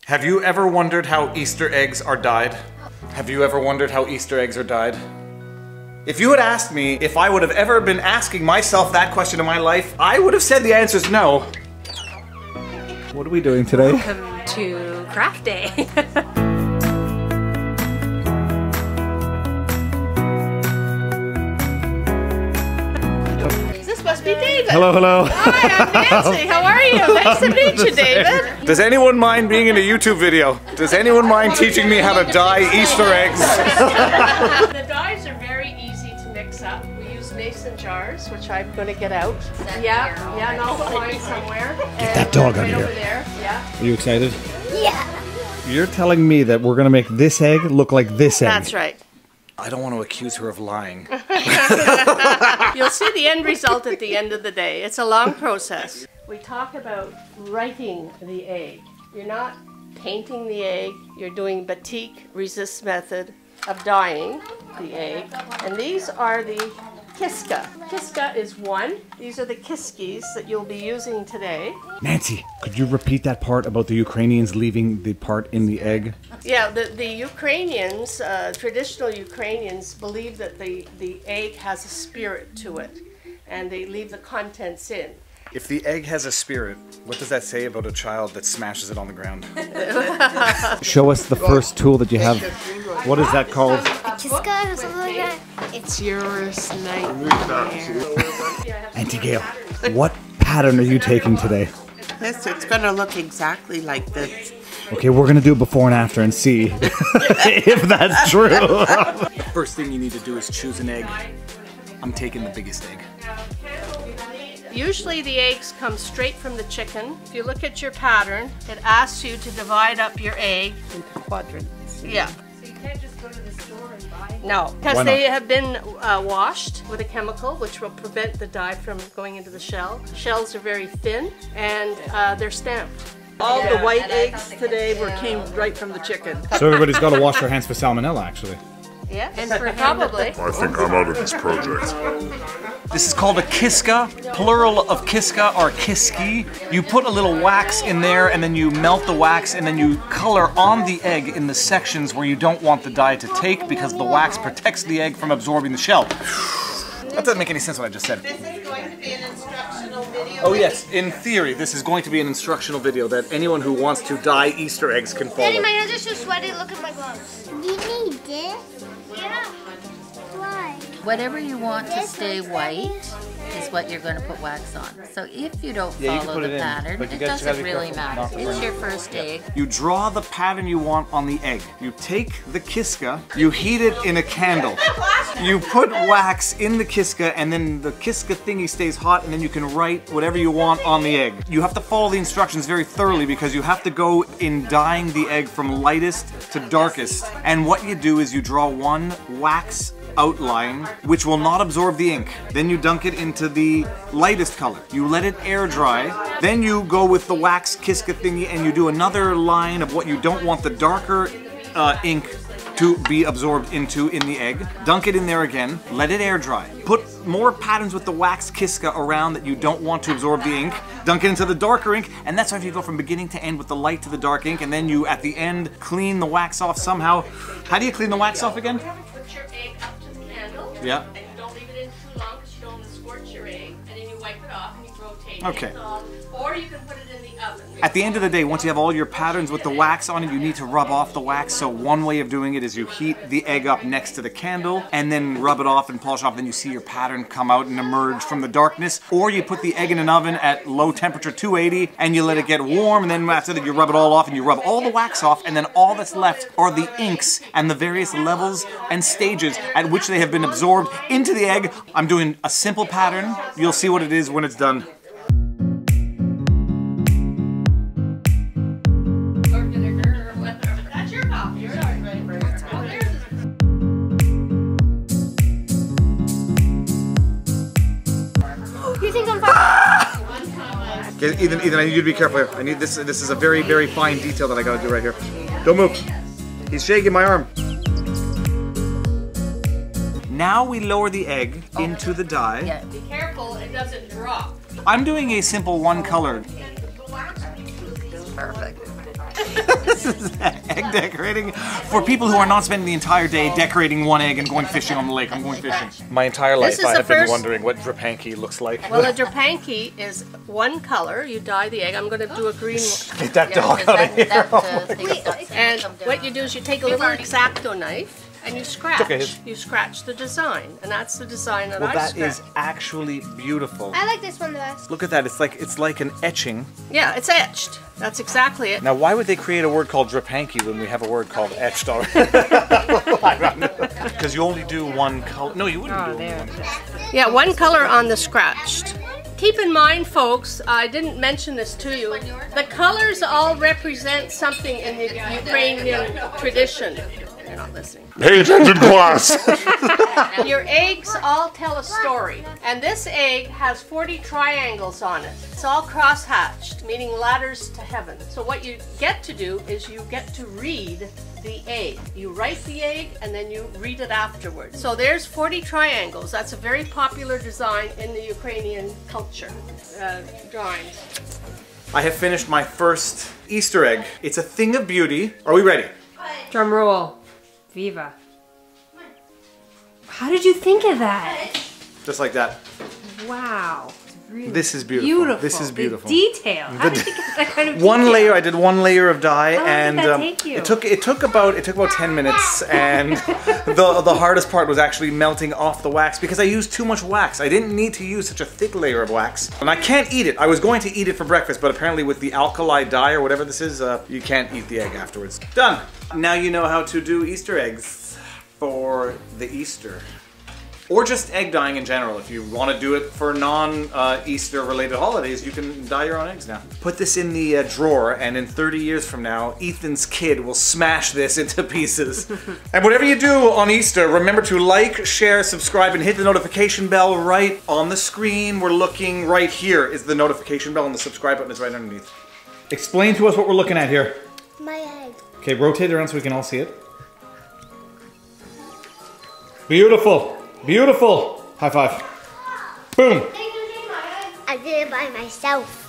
Have you ever wondered how Easter eggs are dyed? Have you ever wondered how Easter eggs are dyed? If you had asked me if I would have ever been asking myself that question in my life, I would have said the answer is no. What are we doing today? Welcome to Craft Day. Must be David. Hello, hello. Hi, I'm Nancy. How are you? Nice to meet you, David. Does anyone mind being in a YouTube video? Does anyone mind teaching me how to dye Easter eggs? The dyes are very easy to mix up. We use mason jars, which I'm going to get out. Yeah, and I'll find somewhere. Get that dog out of here. Over there. Yeah. Are you excited? Yeah. You're telling me that we're going to make this egg look like this egg? That's right. I don't want to accuse her of lying. You'll see the end result at the end of the day. It's a long process. We talk about writing the egg. You're not painting the egg, you're doing batik resist method of dyeing the egg. And these are the kiska. Kiska is one. These are the kiskis that you'll be using today. Nancy, could you repeat that part about the Ukrainians leaving the part in the egg? Yeah, the Ukrainians, traditional Ukrainians, believe that the egg has a spirit to it, and they leave the contents in. If the egg has a spirit, what does that say about a child that smashes it on the ground? Show us the first tool that you have. What is that called? Kiska or something like that. It's yours, nightmare. Auntie Gail, what pattern are you taking today? Yes, it's going to look exactly like this. Okay, we're gonna do it before and after and see if that's true. First thing you need to do is choose an egg. I'm taking the biggest egg. Usually the eggs come straight from the chicken. If you look at your pattern, it asks you to divide up your egg Into quadrants. Yeah. So you can't just go to the store and buy? No, because they have been washed with a chemical which will prevent the dye from going into the shell. Shells are very thin and they're stamped. All the white eggs today came right from the chicken. So everybody's got to wash their hands for salmonella, actually. Yeah, and probably. I think I'm out of this project. This is called a kiska. Plural of kiska or kiski. You put a little wax in there and then you melt the wax and then you color on the egg in the sections where you don't want the dye to take because the wax protects the egg from absorbing the shell. That doesn't make any sense what I just said. This is going to be an instructional video. Oh yes, in theory, this is going to be an instructional video that anyone who wants to dye Easter eggs can follow. Daddy, my hands are so sweaty. Look at my gloves. You need this? Yeah. Why? Whatever you want to stay white is what you're going to put wax on. So if you don't follow the pattern, it doesn't really matter. It's your first egg. You draw the pattern you want on the egg. You take the kiska, you heat it in a candle. You put wax in the kiska and then the kiska thingy stays hot and then you can write whatever you want on the egg. You have to follow the instructions very thoroughly because you have to go in dyeing the egg from lightest to darkest. And what you do is you draw one wax outline which will not absorb the ink. Then you dunk it into the lightest color. You let it air dry. Then you go with the wax kiska thingy and you do another line of what you don't want the darker ink to be absorbed into in the egg. Dunk it in there again. Let it air dry. Put more patterns with the wax kiska around that you don't want to absorb the ink. Dunk it into the darker ink, and that's why you go from beginning to end with the light to the dark ink, and then you, at the end, clean the wax off somehow. How do you clean the wax off again? Put your egg up to the candle. Yeah. And you don't leave it in too long because you don't want to scorch your egg. And then you wipe it off and you rotate Okay. it. Or you can put it in the oven. At the end of the day, once you have all your patterns with the wax on it, you need to rub off the wax. So one way of doing it is you heat the egg up next to the candle and then rub it off and polish off. Then you see your pattern come out and emerge from the darkness. Or you put the egg in an oven at low temperature, 280, and you let it get warm. And then after that, you rub it all off and you rub all the wax off. And then all that's left are the inks and the various levels and stages at which they have been absorbed into the egg. I'm doing a simple pattern. You'll see what it is when it's done. That's your copy. You're not ready for it. You think I'm fine? Okay, Ethan, I need you to be careful here. I need this. This is a very, very fine detail that I gotta do right here. Don't move. He's shaking my arm. Now we lower the egg into the dye. Yeah. Be careful, it doesn't drop. I'm doing a simple one color. Perfect. This is egg decorating for people who are not spending the entire day decorating one egg and going fishing on the lake. I'm going fishing. My entire life I have been wondering what drapanki looks like. Well, a drapanki is one color. You dye the egg. I'm going to do a green one. Get that dog out of here. And what you do is you take a little X-Acto knife and you scratch. Okay. You scratch the design, and that's the design that I That scratch. is actually beautiful. I like this one the best. Look at that. It's like an etching. Yeah, it's etched. That's exactly it. Now, why would they create a word called drapanki when we have a word called etched already? I don't know. Because you only do one color. No, you wouldn't do only one color. Yeah, one color on the scratched. Keep in mind, folks, I didn't mention this to you. The colors all represent something in the Ukrainian tradition. You're not listening. Pay attention, class! Your eggs all tell a story. And this egg has 40 triangles on it. It's all cross-hatched, meaning ladders to heaven. So what you get to do is you get to read the egg. You write the egg and then you read it afterwards. So there's 40 triangles. That's a very popular design in the Ukrainian culture, drawings. I have finished my first Easter egg. It's a thing of beauty. Are we ready? Drum roll. Viva. How did you think of that? Just like that. Wow. Really this is beautiful. This is beautiful. The detail. How did you get that kind of detail? One layer. I did one layer of dye, and it took about 10 minutes, and the hardest part was actually melting off the wax because I used too much wax. I didn't need to use such a thick layer of wax, and I can't eat it. I was going to eat it for breakfast, but apparently with the alkali dye or whatever this is, you can't eat the egg afterwards. Done. Now you know how to do Easter eggs for the Easter. Or just egg dyeing in general. If you want to do it for non-Easter related holidays, you can dye your own eggs now. Put this in the drawer, and in 30 years from now, Ethan's kid will smash this into pieces. And whatever you do on Easter, remember to like, share, subscribe, and hit the notification bell right on the screen. We're looking right here is the notification bell, and the subscribe button is right underneath. Explain to us what we're looking at here. My egg. Okay, rotate it around so we can all see it. Beautiful. Beautiful! High five. Boom! I did it by myself.